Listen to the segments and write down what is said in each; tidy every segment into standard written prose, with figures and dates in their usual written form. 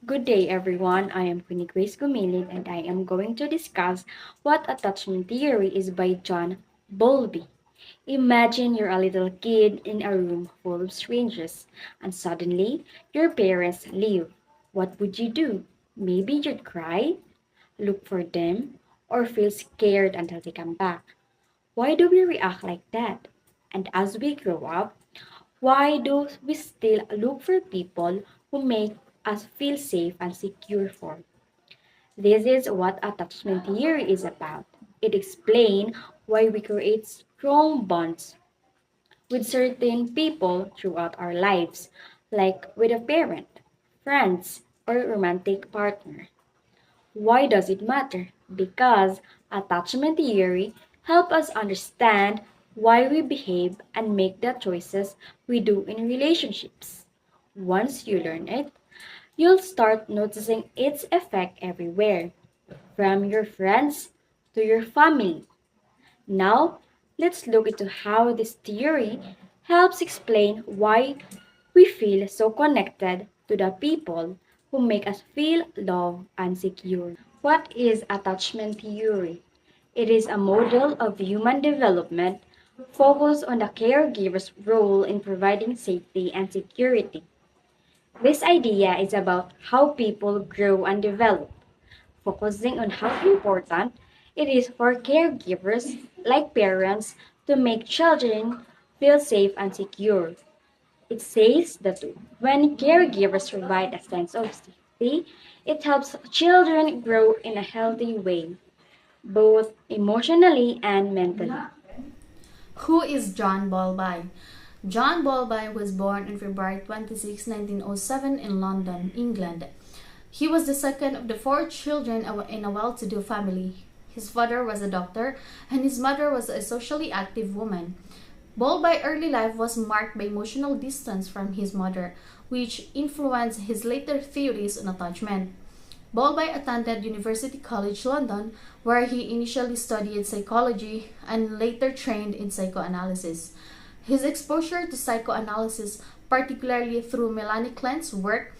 Good day, everyone. I am Queenie Grace Gumilid, and I am going to discuss what attachment theory is by John Bowlby. Imagine you're a little kid in a room full of strangers, and suddenly your parents leave. What would you do? Maybe you'd cry, look for them, or feel scared until they come back. Why do we react like that? And as we grow up, why do we still look for people who make us feel safe and secure for? This is what attachment theory is about. It explains why we create strong bonds with certain people throughout our lives, like with a parent, friends, or romantic partner. Why does it matter? Because attachment theory helps us understand why we behave and make the choices we do in relationships. Once you learn it, you'll start noticing its effect everywhere, from your friends to your family. Now, let's look into how this theory helps explain why we feel so connected to the people who make us feel loved and secure. What is attachment theory? It is a model of human development focused on the caregiver's role in providing safety and security. This idea is about how people grow and develop, focusing on how important it is for caregivers, like parents, to make children feel safe and secure. It says that when caregivers provide a sense of safety, it helps children grow in a healthy way, both emotionally and mentally. Who is John Bowlby? John Bowlby was born on February 26, 1907 in London, England. He was the second of the four children in a well-to-do family. His father was a doctor and his mother was a socially active woman. Bowlby's early life was marked by emotional distance from his mother, which influenced his later theories on attachment. Bowlby attended University College London, where he initially studied psychology and later trained in psychoanalysis. His exposure to psychoanalysis, particularly through Melanie Klein's work,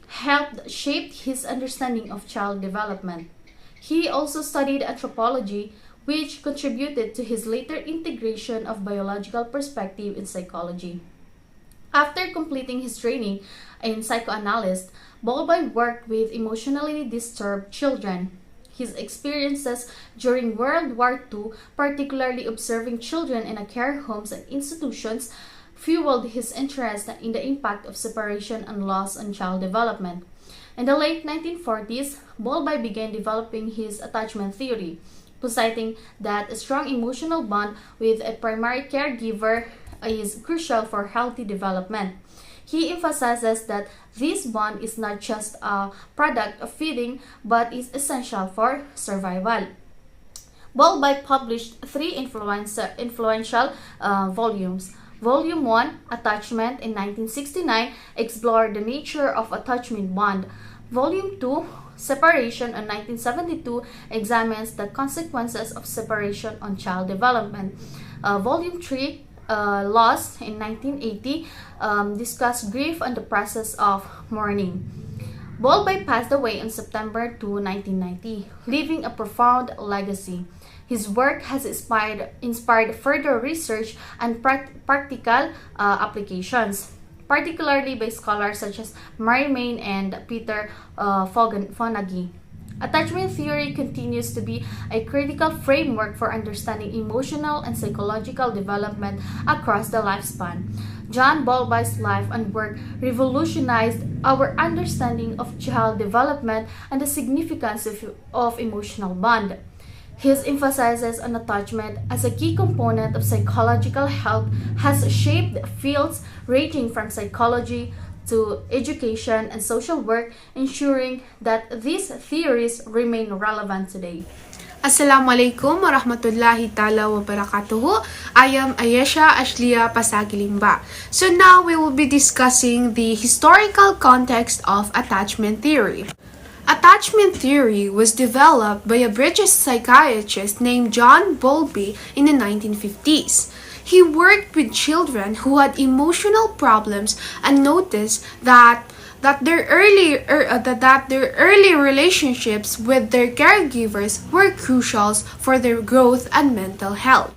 helped shape his understanding of child development. He also studied anthropology, which contributed to his later integration of biological perspective in psychology. After completing his training in psychoanalyst, Bowlby worked with emotionally disturbed children. His experiences during World War II, particularly observing children in care homes and institutions, fueled his interest in the impact of separation and loss on child development. In the late 1940s, Bowlby began developing his attachment theory, positing that a strong emotional bond with a primary caregiver is crucial for healthy development. He emphasizes that this bond is not just a product of feeding but is essential for survival. Bowlby published three influential volumes. Volume 1, Attachment, in 1969, explored the nature of attachment bond. Volume 2, Separation, in 1972, examines the consequences of separation on child development. Volume 3, Loss, in 1980, discussed grief and the process of mourning. Bowlby passed away on September 2, 1990, leaving a profound legacy. His work has inspired further research and practical applications, particularly by scholars such as Mary Main and Peter Fonagy. Attachment theory continues to be a critical framework for understanding emotional and psychological development across the lifespan. John Bowlby's life and work revolutionized our understanding of child development and the significance of emotional bond. His emphasis on attachment as a key component of psychological health has shaped fields ranging from psychology to education and social work, ensuring that these theories remain relevant today. Assalamualaikum warahmatullahi ta'ala wabarakatuh. I am Ayesha Ashlia Pasagilimba. So now we will be discussing the historical context of attachment theory. Attachment theory was developed by a British psychiatrist named John Bowlby in the 1950s. He worked with children who had emotional problems and noticed that that their early relationships with their caregivers were crucial for their growth and mental health.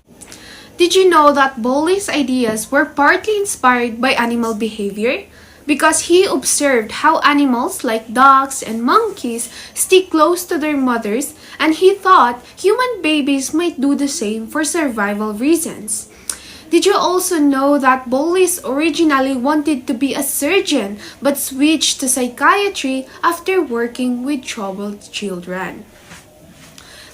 Did you know that Bowley's ideas were partly inspired by animal behavior? Because he observed how animals like dogs and monkeys stick close to their mothers, and he thought human babies might do the same for survival reasons. Did you also know that Bowley originally wanted to be a surgeon but switched to psychiatry after working with troubled children?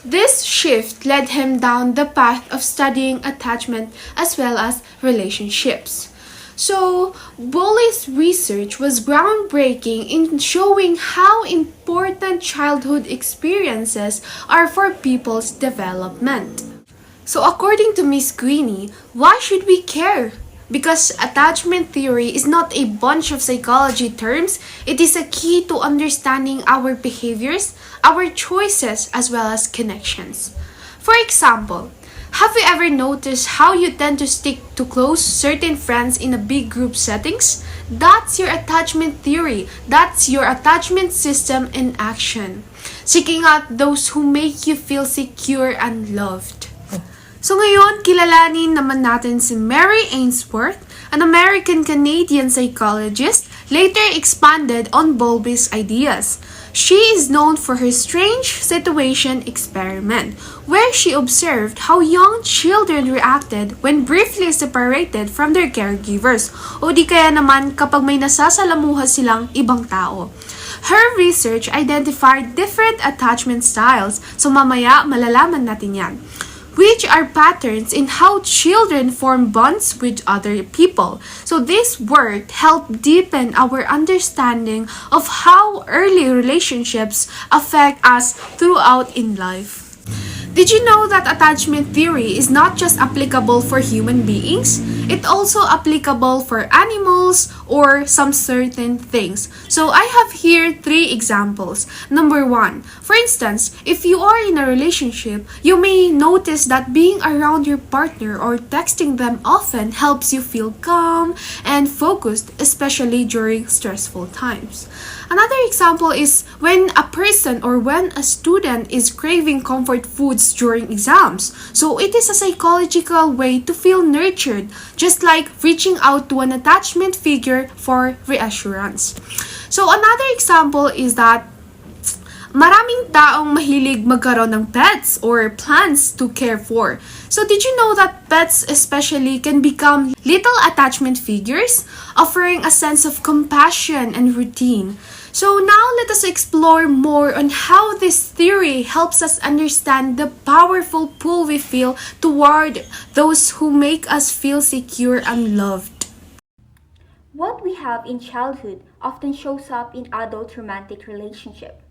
This shift led him down the path of studying attachment as well as relationships. So, Bowley's research was groundbreaking in showing how important childhood experiences are for people's development. So, according to Miss Queenie, why should we care? Because attachment theory is not a bunch of psychology terms, it is a key to understanding our behaviors, our choices, as well as connections. For example, have you ever noticed how you tend to stick to close certain friends in a big group settings? That's your attachment theory. That's your attachment system in action. Seeking out those who make you feel secure and loved. So ngayon, kilalanin naman natin si Mary Ainsworth, an American-Canadian psychologist, later expanded on Bowlby's ideas. She is known for her strange situation experiment, where she observed how young children reacted when briefly separated from their caregivers, o di kaya naman kapag may nasasalamuha silang ibang tao. Her research identified different attachment styles, so mamaya malalaman natin yan, which are patterns in how children form bonds with other people. So this work helped deepen our understanding of how early relationships affect us throughout in life. Did you know that attachment theory is not just applicable for human beings? It's also applicable for animals or some certain things. So I have here 3 examples. Number 1, for instance, if you are in a relationship, you may notice that being around your partner or texting them often helps you feel calm and focused, especially during stressful times. Another example is when a student is craving comfort foods during exams. So it is a psychological way to feel nurtured, just like reaching out to an attachment figure for reassurance. So another example is that maraming taong mahilig magkaroon ng pets or plants to care for. So did you know that pets especially can become little attachment figures, offering a sense of compassion and routine? So now let us explore more on how this theory helps us understand the powerful pull we feel toward those who make us feel secure and loved. What we have in childhood often shows up in adult romantic relationship.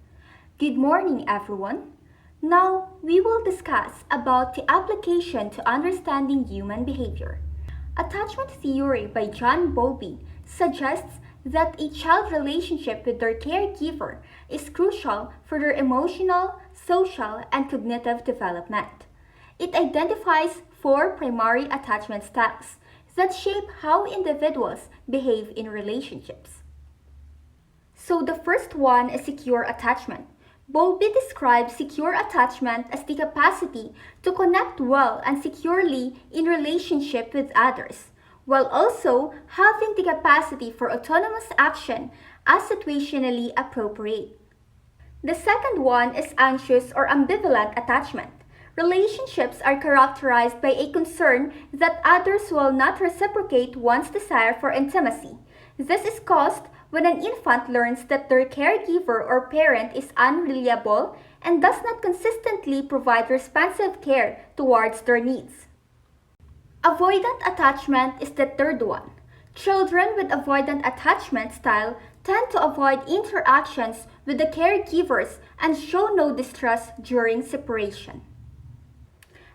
Good morning, everyone. Now we will discuss about the application to understanding human behavior. Attachment theory by John Bowlby suggests that a child relationship with their caregiver is crucial for their emotional, social, and cognitive development. It identifies 4 primary attachment styles that shape how individuals behave in relationships. So the first one is secure attachment. Bowlby describes secure attachment as the capacity to connect well and securely in relationship with others, while also having the capacity for autonomous action as situationally appropriate. The second one is anxious or ambivalent attachment. Relationships are characterized by a concern that others will not reciprocate one's desire for intimacy. This is caused when an infant learns that their caregiver or parent is unreliable and does not consistently provide responsive care towards their needs. Avoidant attachment is the third one. Children with avoidant attachment style tend to avoid interactions with the caregivers and show no distress during separation.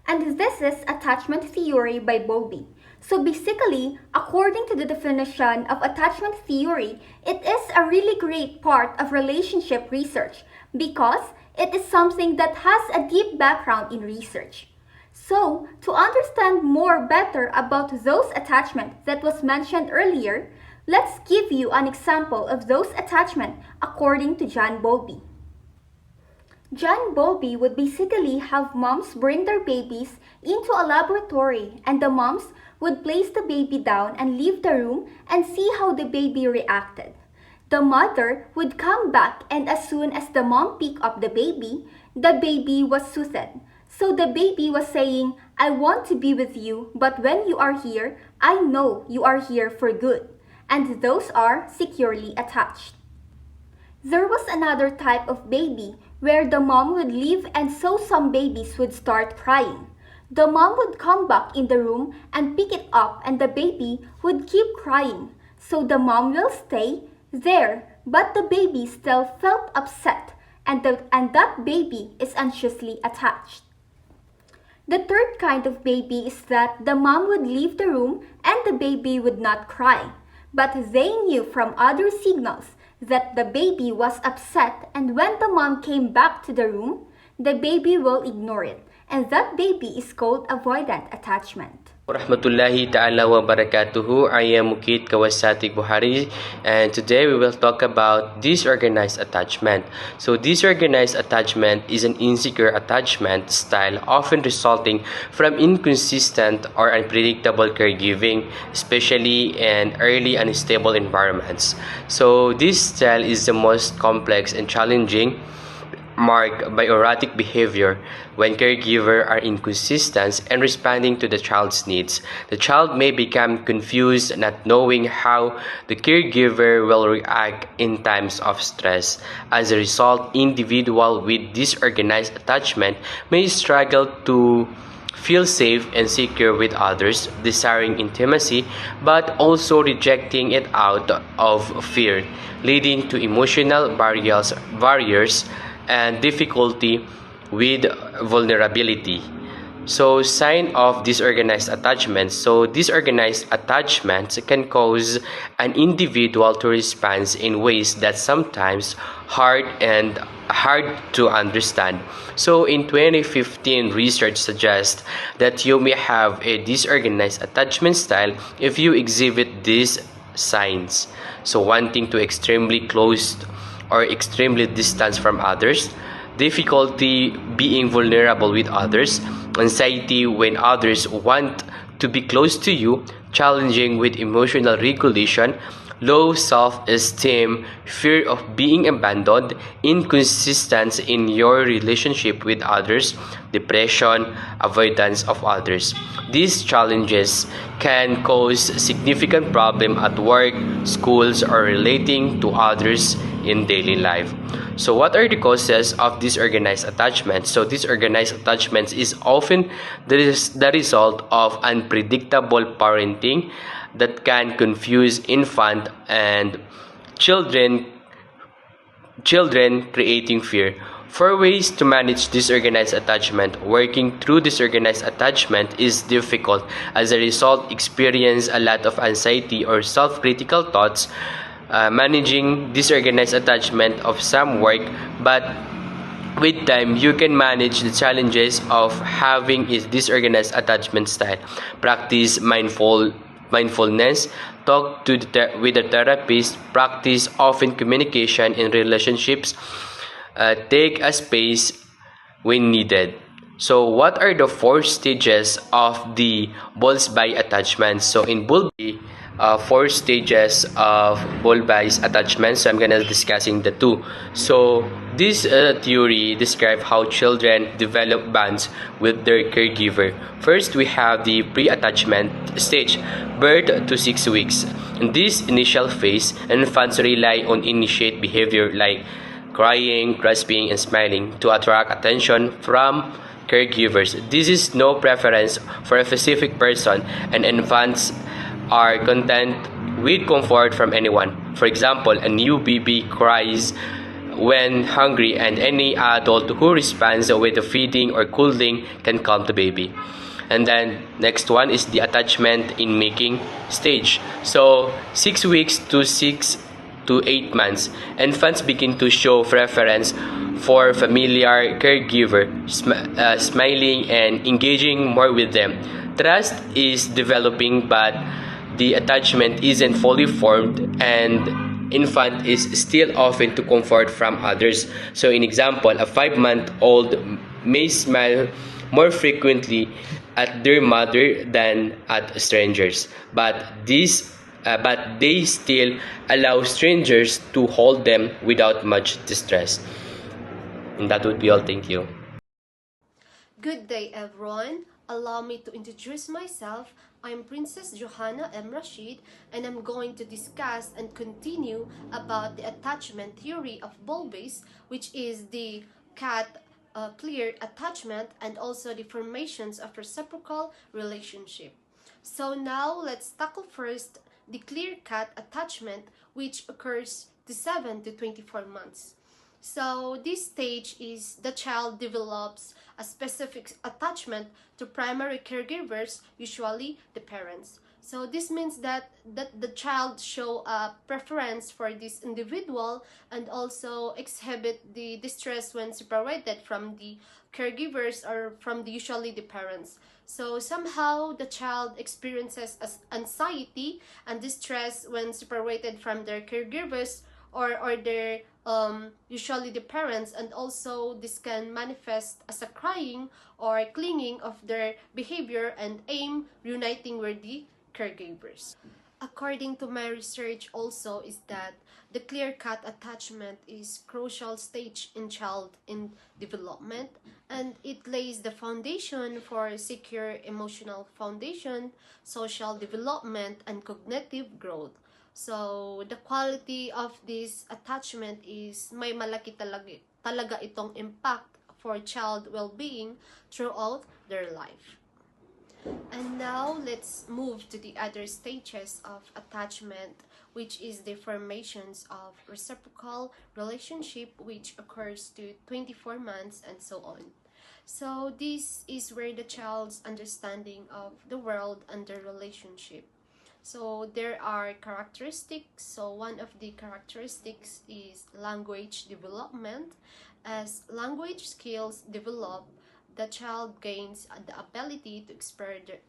And this is attachment theory by Bowlby. So basically, according to the definition of attachment theory, it is a really great part of relationship research because it is something that has a deep background in research. So, to understand more better about those attachments that was mentioned earlier, Let's give you an example of those attachments according to John Bowlby. John Bowlby would basically have moms bring their babies into a laboratory, and the moms would place the baby down and leave the room and see how the baby reacted. The mother would come back, and as soon as the mom picked up the baby was soothed. So the baby was saying, "I want to be with you, but when you are here, I know you are here for good." And those are securely attached. There was another type of baby where the mom would leave, and so some babies would start crying. The mom would come back in the room and pick it up, and the baby would keep crying. So the mom will stay there, but the baby still felt upset, and that baby is anxiously attached. The third kind of baby is that the mom would leave the room and the baby would not cry, but they knew from other signals that the baby was upset, and when the mom came back to the room, the baby will ignore it, and that baby is called avoidant attachment. Warahmatullahi ta'ala wa barakatuhu. I am Mukit Kawasati Buhari, and today we will talk about disorganized attachment. So disorganized attachment is an insecure attachment style often resulting from inconsistent or unpredictable caregiving, especially in early unstable environments. So this style is the most complex and challenging, marked by erratic behavior when caregivers are inconsistent and responding to the child's needs. The child may become confused, not knowing how the caregiver will react in times of stress. As a result, individuals with disorganized attachment may struggle to feel safe and secure with others, desiring intimacy but also rejecting it out of fear, leading to emotional barriers and difficulty with vulnerability. So sign of disorganized attachment. So disorganized attachments can cause an individual to respond in ways that sometimes hard to understand. So in 2015, research suggests that you may have a disorganized attachment style if you exhibit these signs. So wanting to extremely close or extremely distant from others, difficulty being vulnerable with others, anxiety when others want to be close to you, challenging with emotional regulation, low self-esteem, fear of being abandoned, inconsistency in your relationship with others, depression, avoidance of others. These challenges can cause significant problem at work, schools, or relating to others in daily life. So what are the causes of disorganized attachment? So disorganized attachments is often the result of unpredictable parenting that can confuse infant and children creating fear. For ways to manage disorganized attachment, working through disorganized attachment is difficult. As a result, experience a lot of anxiety or self-critical thoughts. Managing disorganized attachment of some work, but with time you can manage the challenges of having a disorganized attachment style. Practice mindfulness, talk with a therapist, practice open communication in relationships, take a space when needed. So what are the 4 stages of the Bowlby attachment? So in Bowlby, 4 stages of Bowlby's attachment. So I'm gonna discussing the 2. So this theory describes how children develop bonds with their caregiver. First, we have the pre-attachment stage, birth to 6 weeks. In this initial phase, infants rely on initiate behavior like crying, grasping, and smiling to attract attention from caregivers. This is no preference for a specific person, and infants are content with comfort from anyone. For example, a new baby cries when hungry, and any adult who responds with a feeding or cooling can calm the baby. And then next one is the attachment in making stage. So 6 weeks to 8 months, infants begin to show preference for familiar caregiver, smiling and engaging more with them. Trust is developing, but the attachment isn't fully formed and infant is still often to comfort from others. So in example, a 5-month-old may smile more frequently at their mother than at strangers, but they still allow strangers to hold them without much distress. And that would be all. Thank you. Good day, everyone. Allow me to introduce myself. I'm Princess Johanna M. Rashid, and I'm going to discuss and continue about the attachment theory of Bowlby's, which is the cat clear attachment and also the formations of reciprocal relationship. So now let's tackle first the clear cut attachment, which occurs to 7 to 24 months. So this stage is the child develops a specific attachment to primary caregivers, usually the parents. So this means that the child show a preference for this individual and also exhibit the distress when separated from the caregivers or from the usually the parents. So somehow the child experiences anxiety and distress when separated from their caregivers or their usually the parents, and also this can manifest as a crying or clinging of their behavior and aim reuniting with the caregivers. According to my research also is that the clear-cut attachment is crucial stage in child in development, and it lays the foundation for secure emotional foundation, social development, and cognitive growth. So, the quality of this attachment is may malaki talaga itong impact for child well-being throughout their life. And now let's move to the other stages of attachment, which is the formations of reciprocal relationship, which occurs to 24 months and so on. So this is where the child's understanding of the world and the relationship. So there are characteristics. So one of the characteristics is language development. As language skills develop, the child gains the ability to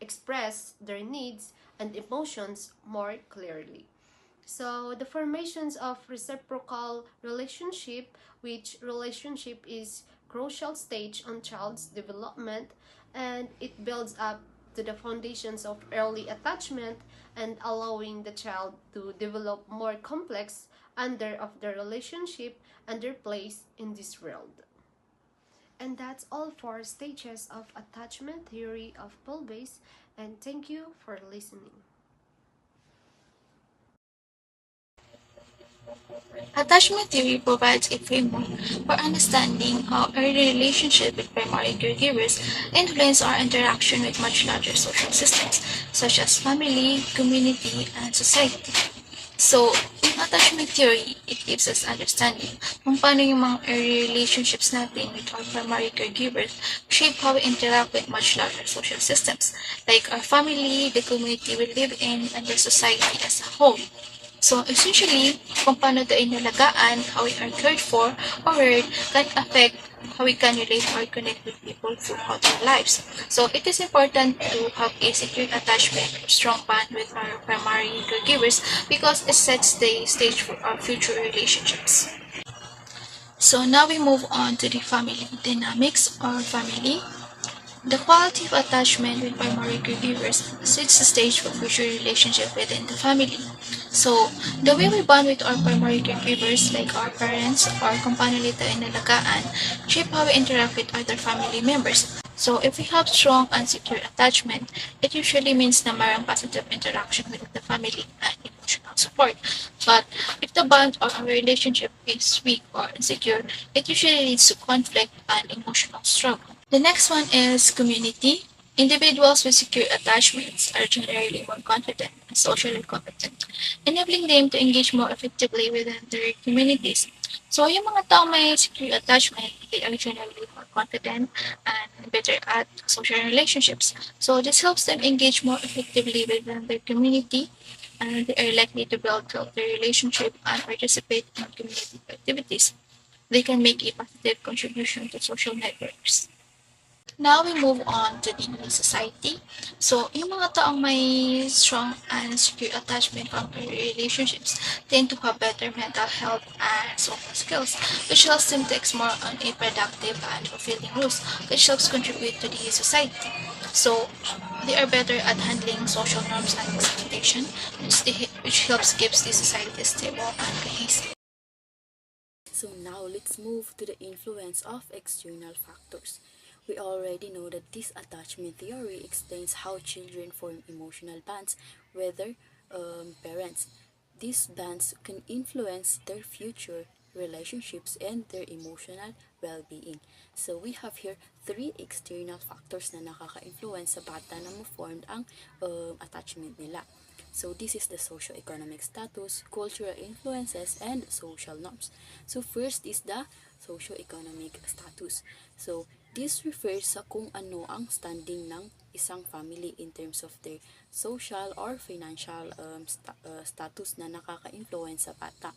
express their needs and emotions more clearly. So the formations of reciprocal relationship, which relationship is crucial stage on child's development, and it builds up to the foundations of early attachment and allowing the child to develop more complex under of the relationship and their place in this world. And that's all for stages of attachment theory of Bowlby, and thank you for listening. Attachment theory provides a framework for understanding how early relationships with primary caregivers influence our interaction with much larger social systems, such as family, community, and society. So, in attachment theory, it gives us understanding kung paano yung mga early relationships natin with our primary caregivers shape how we interact with much larger social systems, like our family, the community we live in, and the society as a whole. So, essentially, kung paano tayo nalagaan, how we are cared for, or heard, can affect how we can relate or connect with people throughout our lives. So, it is important to have a secure attachment or strong bond with our primary caregivers because it sets the stage for our future relationships. So, now we move on to the family dynamics or family. The quality of attachment with primary caregivers sets the stage for future relationship within the family. So, the way we bond with our primary caregivers, like our parents or kung paano nila tayo nalagaan, shape how we interact with other family members. So, if we have strong and secure attachment, it usually means na mayroong positive interaction with the family and emotional support. But if the bond or our relationship is weak or insecure, it usually leads to conflict and emotional struggle. The next one is community. Individuals with secure attachments are generally more confident and socially competent, enabling them to engage more effectively within their communities. So, yung mga tao may secure attachment, they are generally more confident and better at social relationships. So, this helps them engage more effectively within their community, and they are likely to build healthy relationship and participate in community activities. They can make a positive contribution to social networks. Now we move on to the new society. So, yung mga taong may strong and secure attachment from relationships tend to have better mental health and social skills, which helps them take more on a productive and fulfilling roles, which helps contribute to the society. So, they are better at handling social norms and expectation, which helps keeps the society stable and cohesive. So now let's move to the influence of external factors. We already know that this attachment theory explains how children form emotional bonds with their parents. These bonds can influence their future relationships and their emotional well-being. So we have here three external factors na nakaka-influence sa bata na ma-formed ang attachment nila. So this is the socio-economic status, cultural influences, and social norms. So first is the socio-economic status. So this refers sa kung ano ang standing ng isang family in terms of their social or financial status na nakaka-influence sa bata.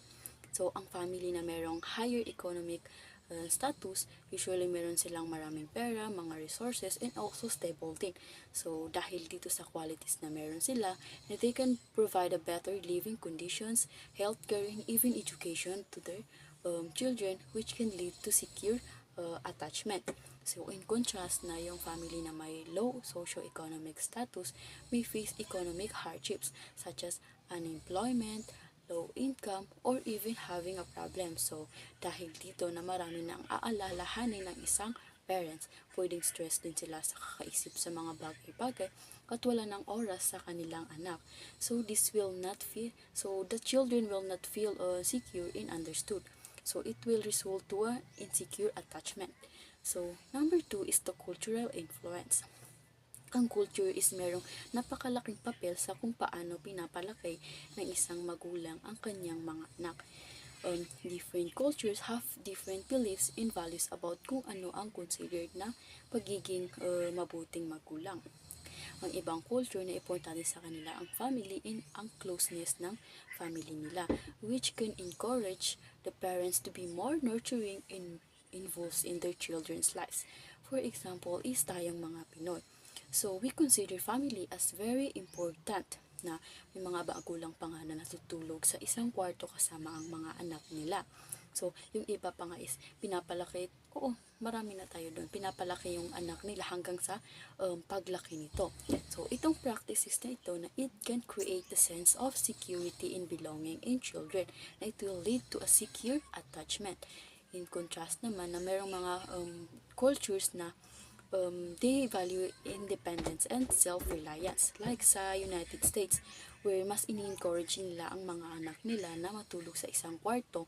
So, ang family na merong higher economic status, usually meron silang maraming pera, mga resources, and also stable din. So, dahil dito sa qualities na meron sila, they can provide a better living conditions, healthcare, and even education to their children, which can lead to secure attachment. So, in contrast na yung family na may low socio-economic status may face economic hardships such as unemployment, low income, or even having a problem. So, dahil dito na marami nang aalalahanin ng isang parents, pwedeng stress din sila sa kakaisip sa mga bagay-bagay at wala ng oras sa kanilang anak. So, the children will not feel secure and understood. So, it will result to an insecure attachment. So, number 2 is the cultural influence. Ang culture is merong napakalaking papel sa kung paano pinapalaki ng isang magulang ang kanyang mga anak. Different cultures have different beliefs and values about kung ano ang considered na pagiging mabuting magulang. Ang ibang culture na importante sa kanila ang family and ang closeness ng family nila, which can encourage the parents to be more nurturing and involved in their children's lives. For example, is tayong mga Pinoy. So, we consider family as very important na may mga magulang pa nga na natutulog sa isang kwarto kasama ang mga anak nila. So, yung iba pa nga is pinapalaki, marami na tayo doon, pinapalaki yung anak nila hanggang sa paglaki nito. So, itong practices na ito na it can create a sense of security and belonging in children na it will lead to a secure attachment. In contrast naman na merong mga cultures na they value independence and self-reliance. Like sa United States, where mas ini-encourage nila ang mga anak nila na matulog sa isang kwarto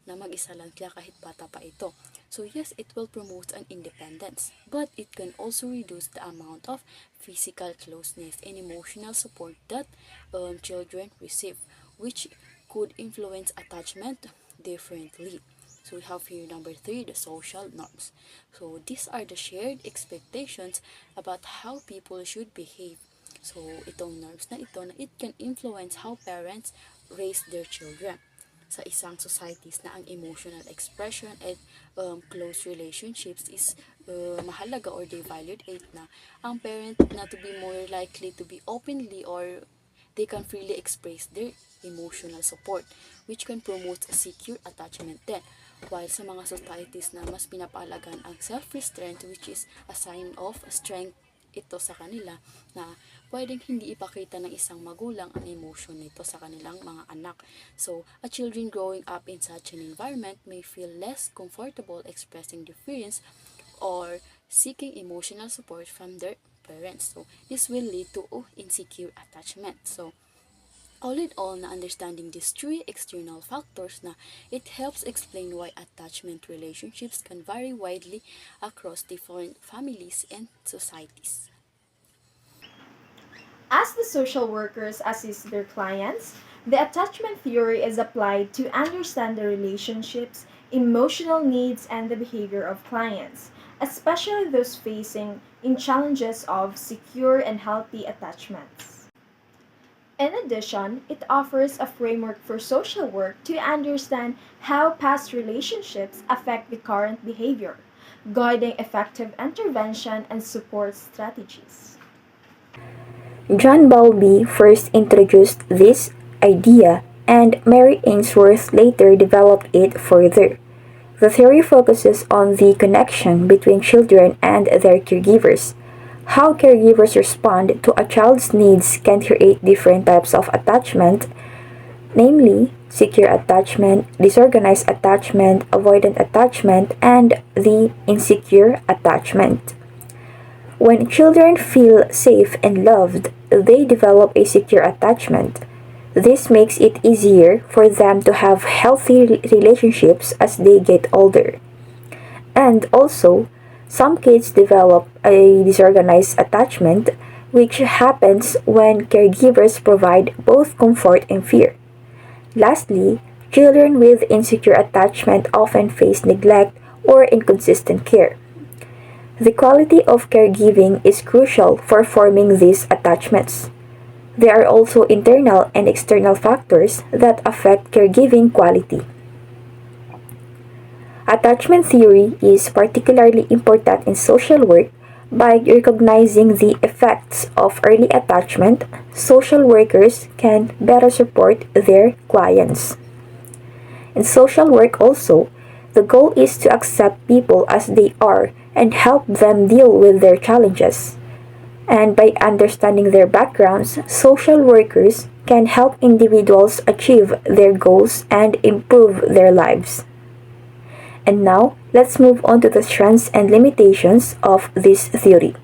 na mag-isa lang sila kahit bata pa ito. So yes, it will promote an independence, but it can also reduce the amount of physical closeness and emotional support that children receive, which could influence attachment differently. So we have here number 3, the social norms. So these are the shared expectations about how people should behave. So itong norms na ito na it can influence how parents raise their children. Sa isang societies na ang emotional expression at close relationships is mahalaga or they valued it na ang parent na to be more likely to be openly or they can freely express their emotional support, which can promote a secure attachment then. While sa mga societies na mas pinapalagan ang self-restraint, which is a sign of strength ito sa kanila, na pwedeng hindi ipakita ng isang magulang ang emotion nito sa kanilang mga anak. So, a children growing up in such an environment may feel less comfortable expressing their feelings or seeking emotional support from their parents. So, this will lead to insecure attachment. So, all in all, na understanding these three external factors na it helps explain why attachment relationships can vary widely across different families and societies. As the social workers assist their clients, the attachment theory is applied to understand the relationships, emotional needs, and the behavior of clients, especially those facing in challenges of secure and healthy attachments. In addition, it offers a framework for social work to understand how past relationships affect the current behavior, guiding effective intervention and support strategies. John Bowlby first introduced this idea, and Mary Ainsworth later developed it further. The theory focuses on the connection between children and their caregivers. How caregivers respond to a child's needs can create different types of attachment, namely secure attachment, disorganized attachment, avoidant attachment, and the insecure attachment. When children feel safe and loved, they develop a secure attachment. This makes it easier for them to have healthy relationships as they get older. And also, some kids develop a disorganized attachment, which happens when caregivers provide both comfort and fear. Lastly, children with insecure attachment often face neglect or inconsistent care. The quality of caregiving is crucial for forming these attachments. There are also internal and external factors that affect caregiving quality. Attachment theory is particularly important in social work. By recognizing the effects of early attachment, social workers can better support their clients. In social work also, the goal is to accept people as they are and help them deal with their challenges. And by understanding their backgrounds, social workers can help individuals achieve their goals and improve their lives. And now, let's move on to the strengths and limitations of this theory.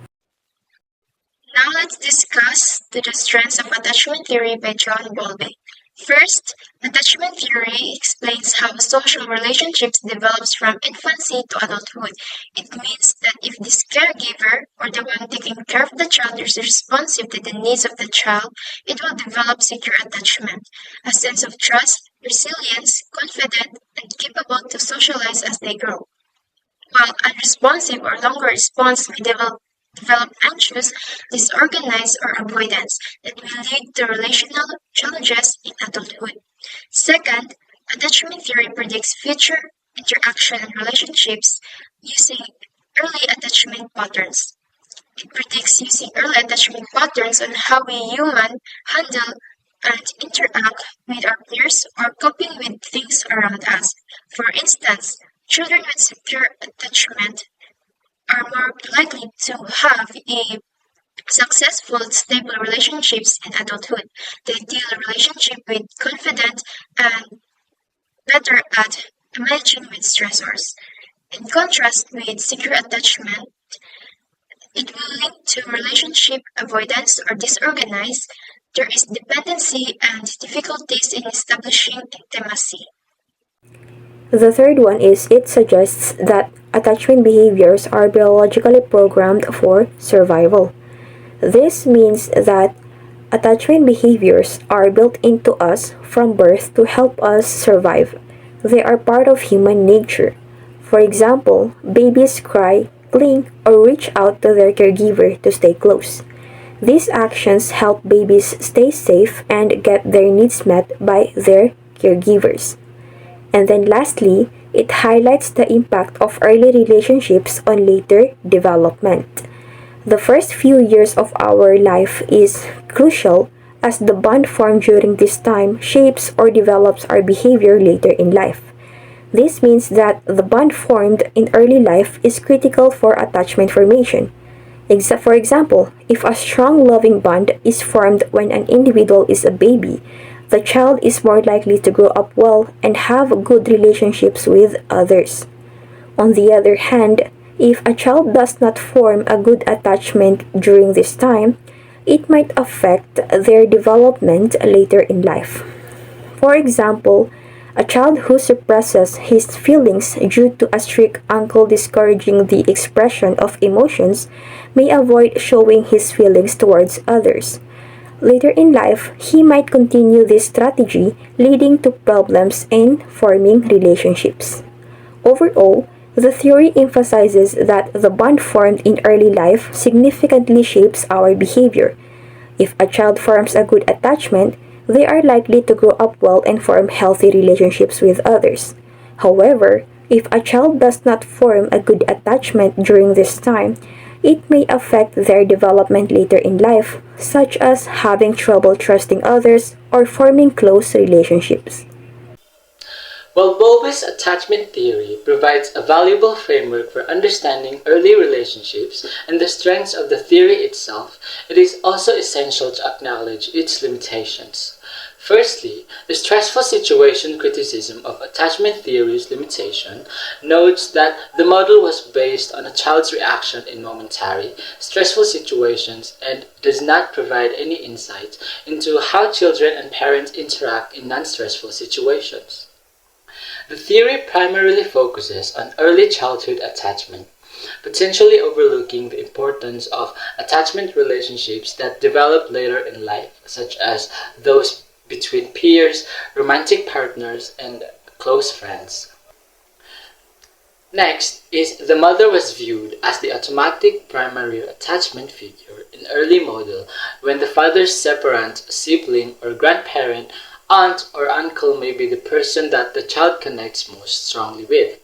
Now let's discuss the strengths of attachment theory by John Bowlby. First, attachment theory explains how social relationships develops from infancy to adulthood. It means that if this caregiver or the one taking care of the child is responsive to the needs of the child, it will develop secure attachment, a sense of trust, resilience, confident, and capable to socialize as they grow. While unresponsive or longer response may develop anxious, disorganized, or avoidance that will lead to relational challenges in adulthood. Second, attachment theory predicts future interaction and relationships using early attachment patterns. It predicts using early attachment patterns on how we human handle and interact with our peers or coping with things around us. For instance, children with secure attachment are more likely to have a successful, stable relationships in adulthood. They deal relationship with confident and better at managing with stressors. In contrast with secure attachment, it will lead to relationship avoidance or disorganized. There is dependency and difficulties in establishing intimacy. The third one is it suggests that attachment behaviors are biologically programmed for survival. This means that attachment behaviors are built into us from birth to help us survive. They are part of human nature. For example, babies cry, cling, or reach out to their caregiver to stay close. These actions help babies stay safe and get their needs met by their caregivers. And then lastly, it highlights the impact of early relationships on later development. The first few years of our life is crucial as the bond formed during this time shapes or develops our behavior later in life. This means that the bond formed in early life is critical for attachment formation. For example, if a strong loving bond is formed when an individual is a baby, the child is more likely to grow up well and have good relationships with others. On the other hand, if a child does not form a good attachment during this time, it might affect their development later in life. For example, a child who suppresses his feelings due to a strict uncle discouraging the expression of emotions may avoid showing his feelings towards others. Later in life, he might continue this strategy, leading to problems in forming relationships. Overall, the theory emphasizes that the bond formed in early life significantly shapes our behavior. If a child forms a good attachment, they are likely to grow up well and form healthy relationships with others. However, If a child does not form a good attachment during this time, it may affect their development later in life, such as having trouble trusting others or forming close relationships. While Bowlby's attachment theory provides a valuable framework for understanding early relationships and the strengths of the theory itself, it is also essential to acknowledge its limitations. Firstly, the stressful situation criticism of attachment theory's limitation notes that the model was based on a child's reaction in momentary, stressful situations and does not provide any insight into how children and parents interact in non-stressful situations. The theory primarily focuses on early childhood attachment, potentially overlooking the importance of attachment relationships that develop later in life, such as those between peers, romantic partners, and close friends. Next is the mother was viewed as the automatic primary attachment figure in early model when the father's separate sibling or grandparent, aunt or uncle may be the person that the child connects most strongly with.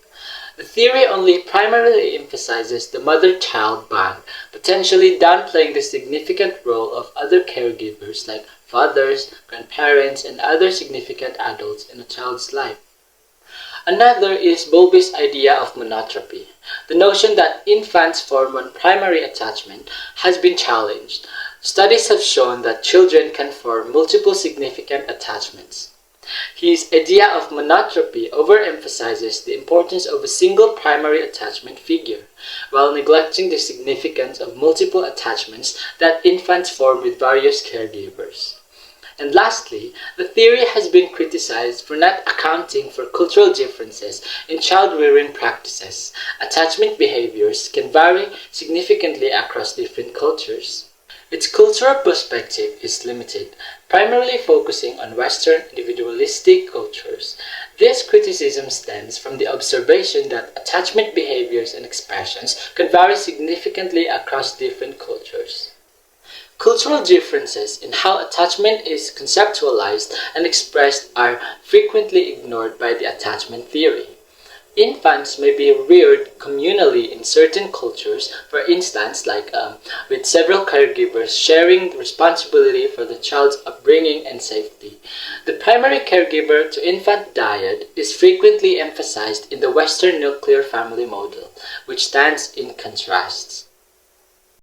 The theory only primarily emphasizes the mother-child bond, potentially downplaying the significant role of other caregivers like fathers, grandparents, and other significant adults in a child's life. Another is Bowlby's idea of monotropy. The notion that infants form one primary attachment has been challenged. Studies have shown that children can form multiple significant attachments. His idea of monotropy overemphasizes the importance of a single primary attachment figure, while neglecting the significance of multiple attachments that infants form with various caregivers. And lastly, the theory has been criticized for not accounting for cultural differences in child-rearing practices. Attachment behaviors can vary significantly across different cultures. Its cultural perspective is limited, primarily focusing on Western individualistic cultures. This criticism stems from the observation that attachment behaviors and expressions can vary significantly across different cultures. Cultural differences in how attachment is conceptualized and expressed are frequently ignored by the attachment theory. Infants may be reared communally in certain cultures, for instance, with several caregivers sharing responsibility for the child's upbringing and safety. The primary caregiver to infant dyad is frequently emphasized in the Western nuclear family model, which stands in contrast.